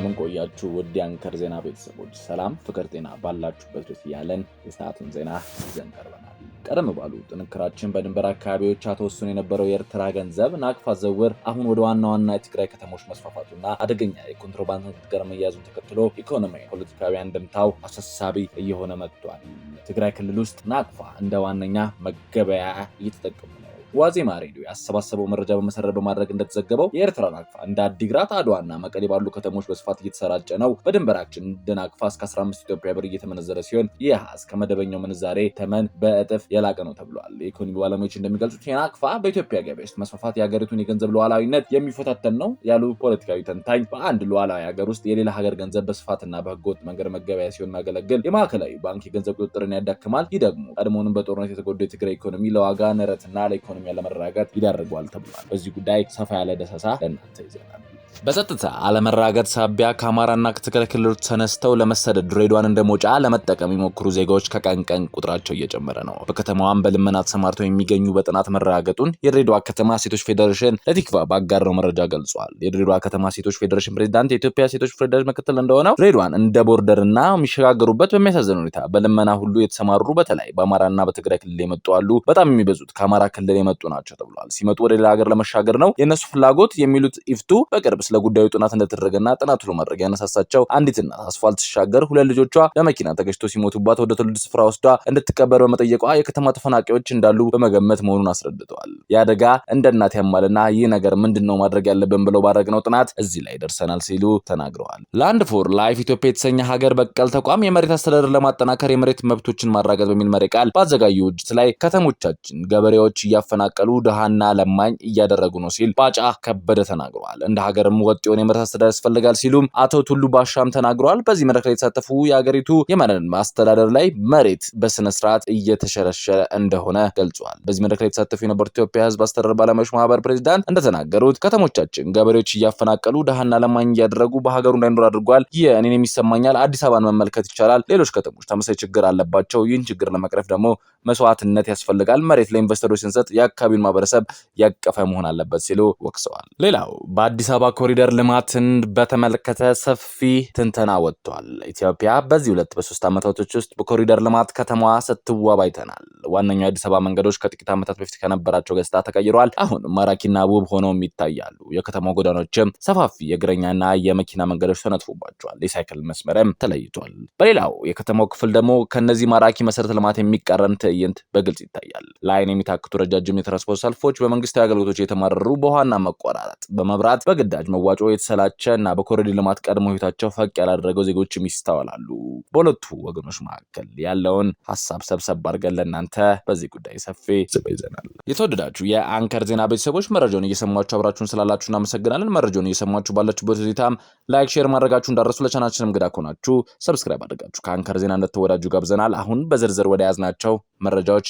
እንደምን ቆያችሁ ውድ የአንከር ዜና ቤተሰቦች፣ ሰላም ፍቅር ጤና ባላችሁበት ድረስ ያለን የሰዓቱን ዜና ይዘን ቀርበናል። ቀደም ባሉ ጥንክራችን በድንበር አካባቢዎች ተወስኖ የነበረው የኤርትራ ገንዘብ ናቅፋ ዝውውር አሁን ወደ ዋና የትግራይ ከተሞች መስፋፋቱና አደገኛ የኮንትሮባንድ ንግድ ጋር መያዙን ተከትሎ ኢኮኖሚያዊ፣ ፖለቲካዊ አንድምታው አሳሳቢ እየሆነ መጥቷል። ትግራይ ክልል ውስጥ ናቅፋ እንደ ዋነኛ መገበያያ እየተጠቀሙ ነው። ዋዜማ ሬዲዮ ያሰባሰበው መረጃ በመሰረት በማድረግ እንደተዘገበው የኤርትራ ናቅፋ እንደ አዲግራት፣ አድዋና መቀሌ ባሉ ከተሞች በስፋት እየተሰራጨ ነው። በድንበራችን እንደ ናቅፋ እስከ 15 ኢትዮጵያ ብር እየተመነዘረ ሲሆን ይህ እስከ መደበኛው ምንዛሬ ተመን በእጥፍ የላቀ ነው ተብሏል። የኢኮኖሚ ባለሙያዎች እንደሚገልጹት የናቅፋ በኢትዮጵያ ገበያ ውስጥ መስፋፋት የሀገሪቱን የገንዘብ ሉዓላዊነት የሚፈታተን ነው ያሉ ፖለቲካዊ ተንታኝ፣ በአንድ ሉዓላዊ ሀገር ውስጥ የሌላ ሀገር ገንዘብ በስፋትና በህገወጥ መንገድ መገበያ ሲሆን የሚያገለግል የማዕከላዊ ባንክ የገንዘብ ቁጥጥርን ያዳክማል። ይህ ደግሞ ቀድሞውንም በጦርነት የተጎዳው የትግራይ ኢኮኖሚ ለዋጋ ንረትና ለኢኮኖሚ ያለመረጋጋት ይዳርገዋል ተብሏል። በዚህ ጉዳይ ሰፋ ያለ ዳሰሳ ለእናንተ ይዘናል። በጸጥታ አለመረጋጋት ሳቢያ ከአማራና ከትግራይ ክልሎች ተነስተው ለመሰደድ ድሬዳዋን እንደ መውጫ ለመጠቀም የሚሞክሩ ዜጋዎች ከቀን ቀን ቁጥራቸው እየጨመረ ነው። በከተማዋም በልመና ተሰማርተው የሚገኙ በጥናት መረጋገጡን የድሬዳዋ ከተማ ሴቶች ፌዴሬሽን ለቲክቫ ባጋራው መረጃ ገልጿል። የድሬዳዋ ከተማ ሴቶች ፌዴሬሽን ፕሬዝዳንት የኢትዮጵያ ሴቶች ፌዴሬሽን ምክትል እንደሆነው ድሬዳዋን እንደ ቦርደርና የሚሸጋገሩበት በሚያሳዝን ሁኔታ በልመና ሁሉ የተሰማሩ በተለይ በአማራና በትግራይ ክልል የመጡ አሉ። በጣም የሚበዙት ከአማራ ክልል የመጡ ናቸው ተብሏል። ሲመጡ ወደ ሌላ ሀገር ለመሻገር ነው የእነሱ ፍላጎት የሚሉት ኢፍቱ በቅርብ ስለ ጉዳዩ ጥናት እንደተደረገና ጥናቱ ለማድረግ ያነሳሳቸው አንዲት እናት አስፋልት ሲሻገር ሁለት ልጆቿ በመኪና ተገጭተው ሲሞቱባት ወደ ትውልድ ስፍራ ወስዳ እንድትቀበር በመጠየቋ የከተማ ተፈናቃዮች እንዳሉ በመገመት መሆኑን አስረድተዋል። የአደጋ እንደ እናት ያማልና ይህ ነገር ምንድነው ማድረግ ያለብን ብለው ባደረግነው ጥናት እዚህ ላይ ደርሰናል ሲሉ ተናግረዋል። ላንድ ፎር ላይፍ ኢትዮጵያ የተሰኘ ሀገር በቀል ተቋም የመሬት አስተዳደር ለማጠናከር የመሬት መብቶችን ማራገጥ በሚል መሪ ቃል ባዘጋጁ ውይይት ላይ ከተሞቻችን ገበሬዎች እያፈናቀሉ ድሃና ለማኝ እያደረጉ ነው ሲል ባጫ ከበደ ተናግረዋል። እንደ ሀገርም ወጥ የሆነ የመሬት አስተዳደር ያስፈልጋል ሲሉም አቶ ቱሉ ባሻም ተናግረዋል። በዚህ መድረክ ላይ የተሳተፉ የሀገሪቱ የመሬት አስተዳደር ላይ መሬት በስነ ስርዓት እየተሸረሸረ እንደሆነ ገልጿል። በዚህ መድረክ ላይ የተሳተፉ የነበሩት ኢትዮጵያ ሕዝብ አስተዳደር ባለሙያዎች ማህበር ፕሬዝዳንት እንደተናገሩት ከተሞቻችን ገበሬዎች እያፈናቀሉ ድሃና ለማኝ እያደረጉ በሀገሩ እንዳይኖር አድርጓል። ይህ እኔንም ይሰማኛል። አዲስ አበባን መመልከት ይቻላል። ሌሎች ከተሞች ተመሳሳይ ችግር አለባቸው። ይህን ችግር ለመቅረፍ ደግሞ መስዋዕትነት ያስፈልጋል። መሬት ለኢንቨስተሮች ስንሰጥ የአካባቢውን ማህበረሰብ ያቀፈ መሆን አለበት ሲሉ ወቅሰዋል። ሌላው በአዲስ አበባ ኮሪደር ልማትን በተመለከተ ሰፊ ትንተና ወጥቷል። ኢትዮጵያ በዚህ 2-3 ዓመታቶች ውስጥ በኮሪደር ልማት ከተማዋ ስትዋብ አይተናል። ዋነኛው የአዲስ አበባ መንገዶች ከጥቂት ዓመታት በፊት ከነበራቸው ገጽታ ተቀይረዋል። አሁን ማራኪና ውብ ሆነው ይታያሉ። የከተማው ጎዳናዎችም ሰፋፊ የእግረኛና የመኪና መንገዶች ተነጥፎባቸዋል። የሳይክል መስመርም ተለይቷል። በሌላው የከተማው ክፍል ደግሞ ከነዚህ ማራኪ መሰረተ ልማት የሚቃረን ትዕይንት በግልጽ ይታያል። ለዓይን የሚታክቱ ረጃጅም የትራንስፖርት ሰልፎች፣ በመንግስታዊ አገልግሎቶች የተማረሩ በውሃና መቆራረጥ፣ በመብራት በግዳጅ መዋጮ የተሰላቸ እና በኮሪደር ልማት ቀድሞ ህይወታቸው ፈቅ ያላደረገው ዜጎችም ይስተዋላሉ። በሁለቱ ወገኖች መካከል ያለውን ሀሳብ ሰብሰብ አድርገን ለእናንተ በዚህ ጉዳይ ሰፊ ዘገባ ይዘናል። የተወደዳችሁ የአንከር ዜና ቤተሰቦች መረጃውን እየሰማችሁ አብራችሁን ስላላችሁ እናመሰግናለን። መረጃውን እየሰማችሁ ባላችሁበት ሁኔታም ላይክ፣ ሼር ማድረጋችሁ እንዳረሱ። ለቻናላችንም እንግዳ ከሆናችሁ ሰብስክራይብ አድርጋችሁ ከአንከር ዜና እንደተወዳጁ ጋብዘናል። አሁን በዝርዝር ወደ ያዝናቸው መረጃዎች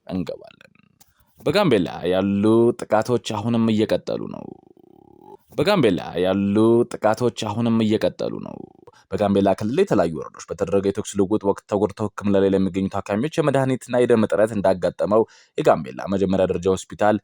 እንገባለን። በጋምቤላ ያሉ ጥቃቶች አሁንም እየቀጠሉ ነው። በጋምቤላ ክልል የተለያዩ ወረዳዎች በተደረገ የተኩስ ልውውጥ ወቅት ተጎድተው ሕክምና ላይ ለሚገኙ ታካሚዎች የመድኃኒትና የደም እጥረት እንዳጋጠመው የጋምቤላ መጀመሪያ ደረጃ ሆስፒታል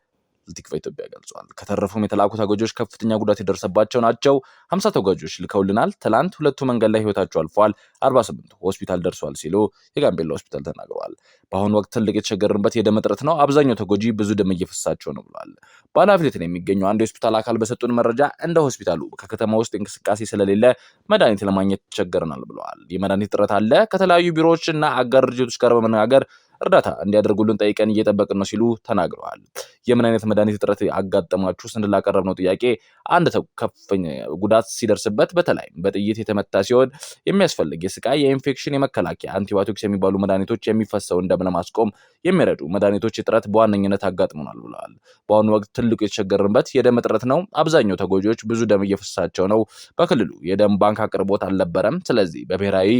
ለቲክቫ ኢትዮጵያ ገልጿል። ከተረፉም የተላኩ ተጎጂዎች ከፍተኛ ጉዳት የደረሰባቸው ናቸው። 50 ተጎጂዎች ልከውልናል። ትላንት ሁለቱ መንገድ ላይ ህይወታቸው አልፏል። 48 ሆስፒታል ደርሷል ሲሉ የጋምቤላ ሆስፒታል ተናግረዋል። በአሁኑ ወቅት ትልቅ የተቸገርንበት የደም እጥረት ነው። አብዛኛው ተጎጂ ብዙ ደም እየፈሳቸው ነው ብሏል። በኃላፊነት የሚገኘው አንድ የሆስፒታል አካል በሰጡን መረጃ እንደ ሆስፒታሉ ከከተማ ውስጥ እንቅስቃሴ ስለሌለ መድኃኒት ለማግኘት ተቸገረናል ብለዋል። የመድኃኒት እጥረት አለ። ከተለያዩ ቢሮዎች እና አጋር ድርጅቶች ጋር በመነጋገር እርዳታ እንዲያደርጉልን ጠይቀን እየጠበቅን ነው ሲሉ ተናግረዋል። የምን አይነት መድኃኒት እጥረት አጋጠማችሁ ስንል ላቀረብነው ጥያቄ አንድ ሰው ከፍተኛ ጉዳት ሲደርስበት በተለይም በጥይት የተመታ ሲሆን የሚያስፈልግ የስቃይ፣ የኢንፌክሽን የመከላከያ አንቲባዮቲክስ የሚባሉ መድኃኒቶች የሚፈሰውን ደም ለማስቆም የሚረዱ መድኃኒቶች እጥረት በዋነኝነት አጋጥሞናል ብለዋል። በአሁኑ ወቅት ትልቁ የተቸገርንበት የደም እጥረት ነው። አብዛኛው ተጎጂዎች ብዙ ደም እየፈሳቸው ነው። በክልሉ የደም ባንክ አቅርቦት አልነበረም። ስለዚህ በብሔራዊ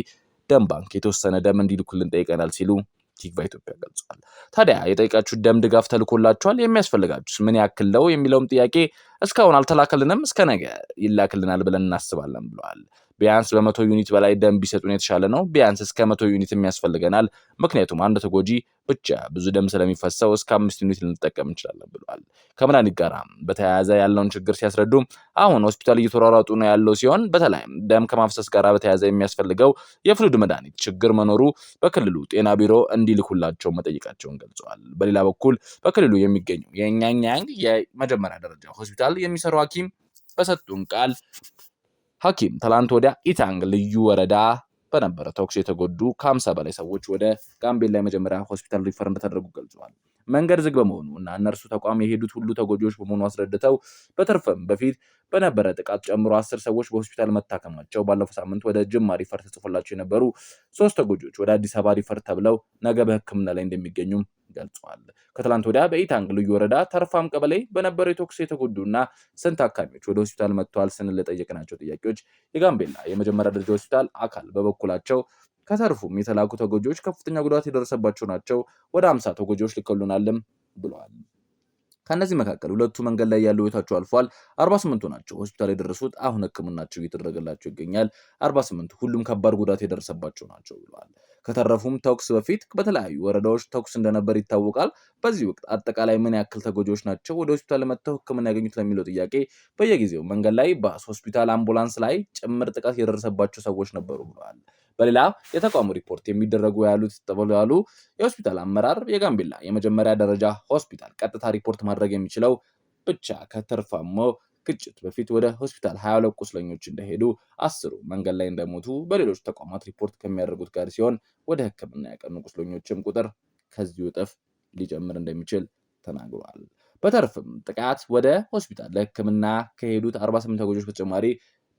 ደም ባንክ የተወሰነ ደም እንዲልኩልን ጠይቀናል ሲሉ ቲክቫ ኢትዮጵያ ገልጿል። ታዲያ የጠይቃችሁት ደም ድጋፍ ተልኮላችኋል? የሚያስፈልጋችሁስ ምን ያክል ነው የሚለውም ጥያቄ እስካሁን አልተላከልንም። እስከ ነገ ይላክልናል ብለን እናስባለን ብለዋል። ቢያንስ በ100 ዩኒት በላይ ደም ቢሰጡን የተሻለ ነው። ቢያንስ እስከ 100 ዩኒት ያስፈልገናል። ምክንያቱም አንድ ተጎጂ ብቻ ብዙ ደም ስለሚፈሰው እስከ 5 ዩኒት ልንጠቀም እንችላለን ብለዋል። ከመድኃኒት ጋር በተያያዘ ያለውን ችግር ሲያስረዱ አሁን ሆስፒታል እየተሯሯጡ ነው ያለው ሲሆን በተለይም ደም ከማፍሰስ ጋር በተያያዘ የሚያስፈልገው የፍሉድ መድኃኒት ችግር መኖሩ በክልሉ ጤና ቢሮ እንዲልኩላቸው መጠየቃቸውን ገልጸዋል። በሌላ በኩል በክልሉ የሚገኘው የኛኛንግ የመጀመሪያ ደረጃ ሆስፒታል የሚሰሩ ሐኪም በሰጡን ቃል ሐኪም ትላንት ወዲያ ኢታንግ ልዩ ወረዳ በነበረ ተኩስ የተጎዱ ከ50 በላይ ሰዎች ወደ ጋምቤላ የመጀመሪያ ሆስፒታል ሪፈር እንደተደረጉ ገልጸዋል። መንገድ ዝግ በመሆኑ እና እነርሱ ተቋም የሄዱት ሁሉ ተጎጂዎች በመሆኑ አስረድተው በተርፈም በፊት በነበረ ጥቃት ጨምሮ 10 ሰዎች በሆስፒታል መታከማቸው ባለፈው ሳምንት ወደ ጅማ ሪፈር ተጽፎላቸው የነበሩ 3 ተጎጂዎች ወደ አዲስ አበባ ሪፈር ተብለው ነገ በሕክምና ላይ እንደሚገኙም ገልጸዋል። ከትላንት ወዲያ በኢታንግ ልዩ ወረዳ ተርፋም ቀበሌ በነበረው የተኩስ የተጎዱና ስንት ታካሚዎች ወደ ሆስፒታል መጥተዋል ስንል ለጠየቅናቸው ጥያቄዎች የጋምቤላ የመጀመሪያ ደረጃ ሆስፒታል አካል በበኩላቸው ከተርፉም የተላኩ ተጎጂዎች ከፍተኛ ጉዳት የደረሰባቸው ናቸው፣ ወደ 50 ተጎጂዎች ልከሉናልም ብለዋል። ከነዚህ መካከል ሁለቱ መንገድ ላይ ያለው ህይወታቸው አልፏል። 48ቱ ናቸው ሆስፒታል የደረሱት፣ አሁን ህክምናቸው እየተደረገላቸው ይገኛል። 48 ሁሉም ከባድ ጉዳት የደረሰባቸው ናቸው ብለዋል። ከተረፉም ተኩስ በፊት በተለያዩ ወረዳዎች ተኩስ እንደነበር ይታወቃል። በዚህ ወቅት አጠቃላይ ምን ያክል ተጎጂዎች ናቸው ወደ ሆስፒታል መጥተው ህክምና ያገኙት ለሚለው ጥያቄ በየጊዜው መንገድ ላይ ባስ፣ ሆስፒታል፣ አምቡላንስ ላይ ጭምር ጥቃት የደረሰባቸው ሰዎች ነበሩ ብለዋል። በሌላ የተቋሙ ሪፖርት የሚደረጉ ያሉት ያሉ የሆስፒታል አመራር የጋምቤላ የመጀመሪያ ደረጃ ሆስፒታል ቀጥታ ሪፖርት ማድረግ የሚችለው ብቻ ከተርፋሞ ግጭት በፊት ወደ ሆስፒታል 22 ቁስለኞች እንደሄዱ 10 መንገድ ላይ እንደሞቱ በሌሎች ተቋማት ሪፖርት ከሚያደርጉት ጋር ሲሆን ወደ ህክምና ያቀኑ ቁስለኞችም ቁጥር ከዚሁ እጥፍ ሊጨምር እንደሚችል ተናግሯል። በተርፍም ጥቃት ወደ ሆስፒታል ለህክምና ከሄዱት 48 ተጎጂዎች በተጨማሪ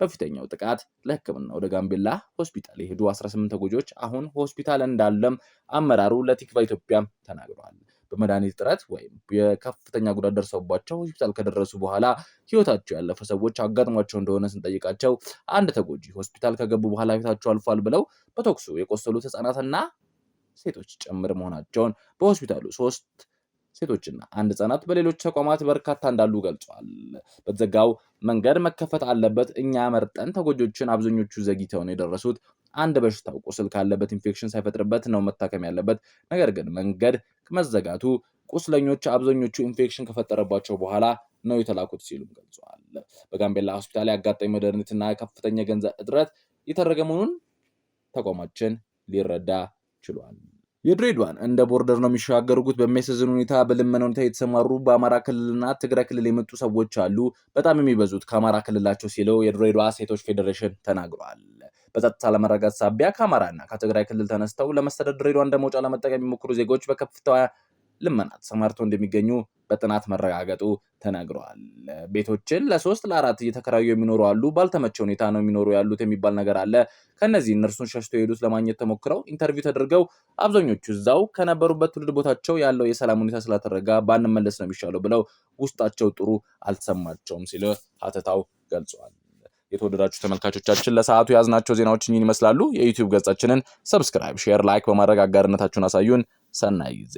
በፊተኛው ጥቃት ለህክምና ወደ ጋምቤላ ሆስፒታል የሄዱ 18 ተጎጂዎች አሁን ሆስፒታል እንዳለም አመራሩ ለቲክቫ ኢትዮጵያ ተናግረዋል። በመድኃኒት እጥረት ወይም የከፍተኛ ጉዳት ደርሰውባቸው ሆስፒታል ከደረሱ በኋላ ህይወታቸው ያለፈ ሰዎች አጋጥሟቸው እንደሆነ ስንጠይቃቸው አንድ ተጎጂ ሆስፒታል ከገቡ በኋላ ህይወታቸው አልፏል ብለው በተኩሱ የቆሰሉት ህጻናትና ሴቶች ጭምር መሆናቸውን በሆስፒታሉ 3 ሴቶችና 1 ህጻናት በሌሎች ተቋማት በርካታ እንዳሉ ገልጿል። በተዘጋው መንገድ መከፈት አለበት። እኛ መርጠን ተጎጆችን አብዛኞቹ ዘግይተው ነው የደረሱት። አንድ በሽታው ቁስል ካለበት ኢንፌክሽን ሳይፈጥርበት ነው መታከም ያለበት። ነገር ግን መንገድ መዘጋቱ ቁስለኞች አብዛኞቹ ኢንፌክሽን ከፈጠረባቸው በኋላ ነው የተላኩት ሲሉም ገልጸዋል። በጋምቤላ ሆስፒታል ያጋጠመው መድኃኒትና ከፍተኛ ገንዘብ እጥረት የተደረገ መሆኑን ተቋማችን ሊረዳ ችሏል። የድሬዳዋን እንደ ቦርደር ነው የሚሻገሩት። በሚያሳዝን ሁኔታ በልመና ሁኔታ የተሰማሩ በአማራ ክልልና ትግራይ ክልል የመጡ ሰዎች አሉ። በጣም የሚበዙት ከአማራ ክልላቸው ሲለው የድሬዳዋ ሴቶች ፌዴሬሽን ተናግረዋል። በጸጥታ ለመረጋጋት ሳቢያ ከአማራና ከትግራይ ክልል ተነስተው ለመሰደድ ድሬዳዋ እንደ መውጫ ለመጠቀም የሚሞክሩ ዜጎች በከፍተኛ ልመና ተሰማርተው እንደሚገኙ በጥናት መረጋገጡ ተነግረዋል። ቤቶችን ለ3 ለ4 እየተከራዩ የሚኖሩ አሉ። ባልተመቸ ሁኔታ ነው የሚኖሩ ያሉት የሚባል ነገር አለ። ከነዚህ እነርሱን ሸሽተው የሄዱት ለማግኘት ተሞክረው ኢንተርቪው ተደርገው አብዛኞቹ እዛው ከነበሩበት ትውልድ ቦታቸው ያለው የሰላም ሁኔታ ስላተረጋ ባንመለስ ነው የሚሻለው ብለው ውስጣቸው ጥሩ አልተሰማቸውም ሲል ሀተታው ገልጿል። የተወደዳችሁ ተመልካቾቻችን ለሰዓቱ ያዝናቸው ዜናዎችን ይመስላሉ። የዩቲዩብ ገጻችንን ሰብስክራይብ፣ ሼር፣ ላይክ በማድረግ አጋርነታችሁን አሳዩን። ሰናይ ጊዜ